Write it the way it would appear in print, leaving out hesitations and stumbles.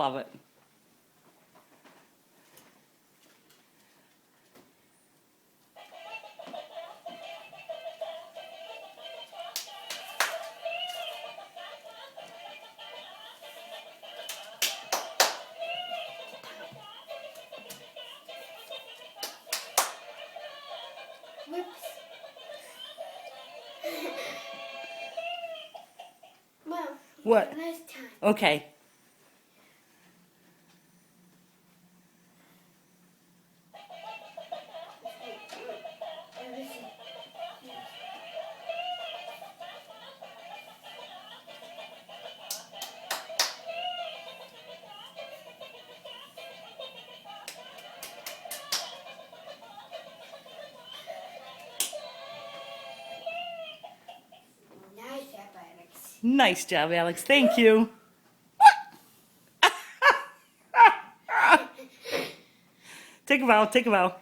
love it. Whoops. Mom. What? Last time. Okay. Nice job, Alex. Nice job, Alex. Thank you. Take a bow. Take a bow.